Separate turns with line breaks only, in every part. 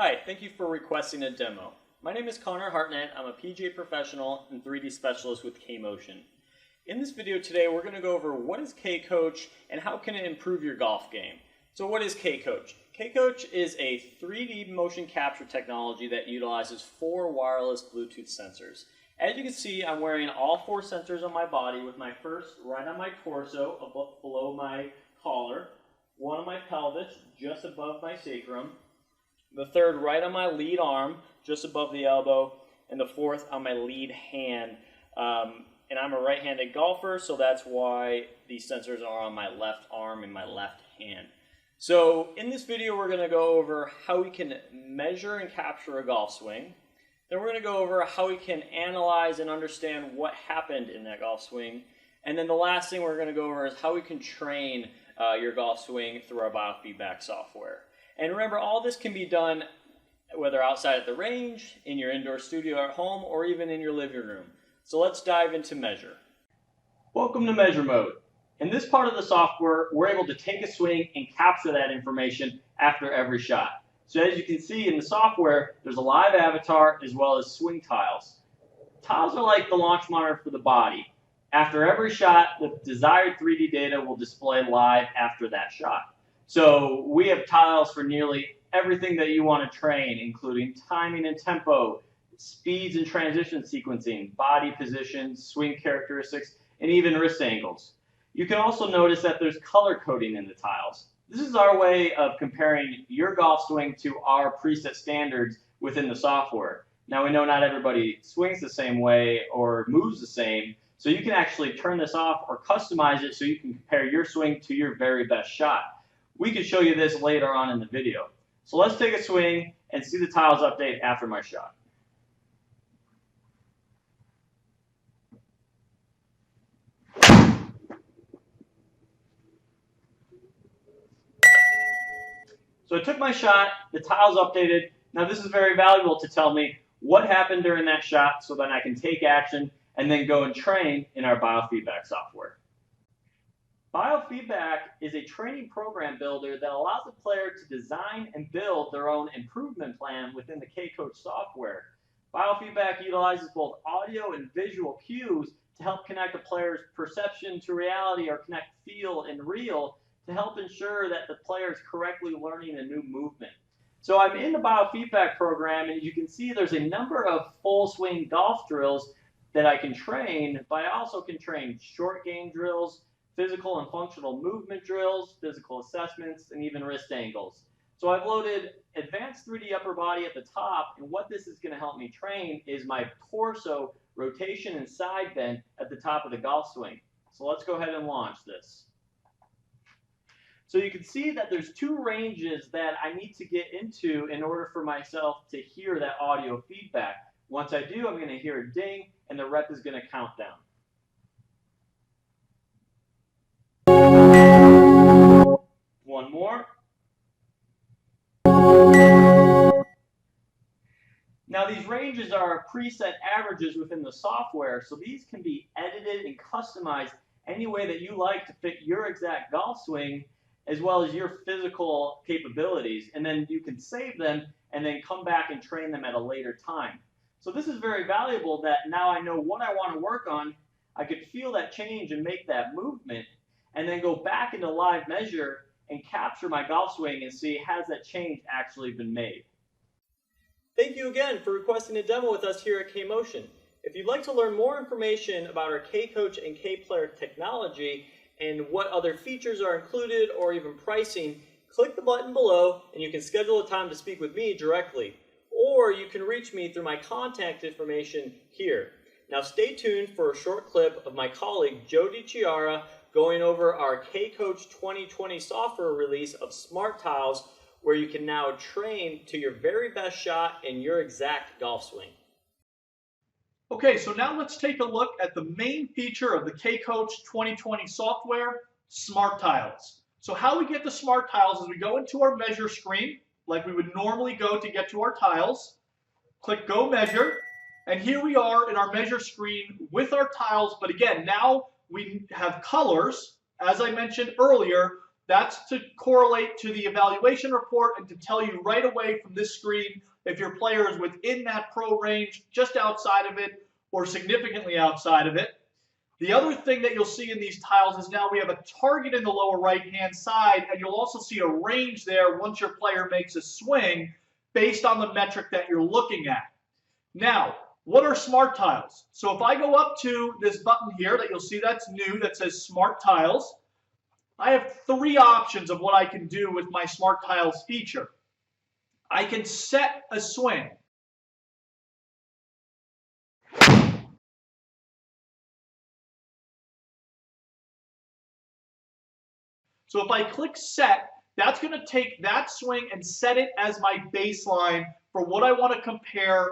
Hi, thank you for requesting a demo. My name is Connor Hartnett. I'm a PGA professional and 3D specialist with K-Motion. In this video today, we're going to go over what is K-Coach and how can it improve your golf game. So what is K-Coach? K-Coach is a 3D motion capture technology that utilizes 4 wireless Bluetooth sensors. As you can see, I'm wearing all 4 sensors on my body, with my first right on my torso, below my collar, one on my pelvis, just above my sacrum, the third right on my lead arm, just above the elbow, and the fourth on my lead hand. And I'm a right-handed golfer, so that's why these sensors are on my left arm and my left hand. So in this video, we're going to go over how we can measure and capture a golf swing. Then we're going to go over how we can analyze and understand what happened in that golf swing. And then the last thing we're going to go over is how we can train your golf swing through our Biofeedback software. And remember, all this can be done whether outside at the range, in your indoor studio at home, or even in your living room. So let's dive into Measure. Welcome to Measure Mode. In this part of the software, we're able to take a swing and capture that information after every shot. So as you can see in the software, there's a live avatar as well as swing tiles. Tiles are like the launch monitor for the body. After every shot, the desired 3D data will display live after that shot. So we have tiles for nearly everything that you want to train, including timing and tempo, speeds and transition sequencing, body positions, swing characteristics, and even wrist angles. You can also notice that there's color coding in the tiles. This is our way of comparing your golf swing to our preset standards within the software. Now, we know not everybody swings the same way or moves the same, so you can actually turn this off or customize it so you can compare your swing to your very best shot. We can show you this later on in the video. So let's take a swing and see the tiles update after my shot. So I took my shot, the tiles updated. Now this is very valuable to tell me what happened during that shot so that I can take action and then go and train in our Biofeedback software. Biofeedback is a training program builder that allows the player to design and build their own improvement plan within the K-Coach software. Biofeedback utilizes both audio and visual cues to help connect a player's perception to reality, or connect feel and real, to help ensure that the player is correctly learning a new movement. So I'm in the Biofeedback program, and you can see there's a number of full swing golf drills that I can train, but I also can train short game drills, physical and functional movement drills, physical assessments, and even wrist angles. So I've loaded advanced 3D upper body at the top, and what this is going to help me train is my torso rotation and side bend at the top of the golf swing. So let's go ahead and launch this. So you can see that there's 2 ranges that I need to get into in order for myself to hear that audio feedback. Once I do, I'm going to hear a ding, and the rep is going to count down. One more. Now these ranges are preset averages within the software, so these can be edited and customized any way that you like to fit your exact golf swing as well as your physical capabilities, and then you can save them and then come back and train them at a later time. So this is very valuable that now I know what I want to work on. I could feel that change and make that movement, and then go back into live measure and capture my golf swing and see, has that change actually been made. Thank you again for requesting a demo with us here at K-Motion. If you'd like to learn more information about our K-Coach and K-Player technology and what other features are included or even pricing, click the button below and you can schedule a time to speak with me directly. Or you can reach me through my contact information here. Now stay tuned for a short clip of my colleague Joe DiChiara going over our K-Coach 2020 software release of Smart Tiles, where you can now train to your very best shot in your exact golf swing.
Okay, so now let's take a look at the main feature of the K-Coach 2020 software, Smart Tiles. So how we get the Smart Tiles is we go into our measure screen, like we would normally go to get to our tiles, click Go Measure, and here we are in our measure screen with our tiles, but again, now we have colors, as I mentioned earlier, That's to correlate to the evaluation report and to tell you right away from this screen if your player is within that pro range, just outside of it, or significantly outside of it. The other thing that you'll see in these tiles is now we have a target in the lower right-hand side, and you'll also see a range there once your player makes a swing based on the metric that you're looking at. Now, what are smart tiles? So if I go up to this button here that you'll see that's new that says Smart Tiles, I have three options of what I can do with my Smart Tiles feature. I can set a swing. So if I click set, that's going to take that swing and set it as my baseline for what I want to compare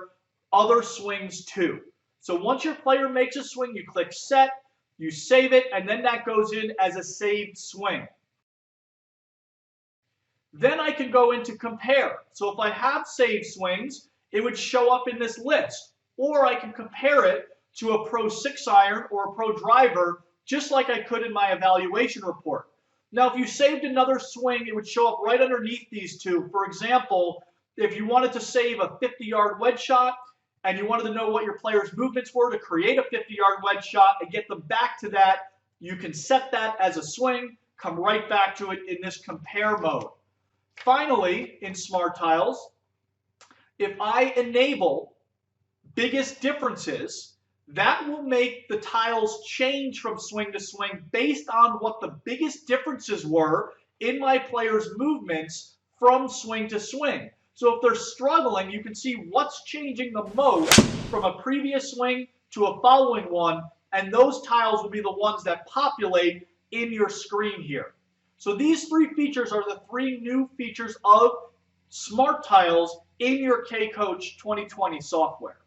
other swings to. So once your player makes a swing, you click set, you save it, and then that goes in as a saved swing. Then I can go into compare. So if I have saved swings, it would show up in this list. Or I can compare it to a Pro 6-iron or a Pro driver, just like I could in my evaluation report. Now, if you saved another swing, it would show up right underneath these two. For example, if you wanted to save a 50-yard wedge shot and you wanted to know what your player's movements were to create a 50-yard wedge shot and get them back to that, you can set that as a swing, come right back to it in this compare mode. Finally, in Smart Tiles, if I enable biggest differences, that will make the tiles change from swing to swing based on what the biggest differences were in my player's movements from swing to swing. So if they're struggling, you can see what's changing the most from a previous swing to a following one, and those tiles will be the ones that populate in your screen here. So these three features are the three new features of Smart Tiles in your K-Coach 2020 software.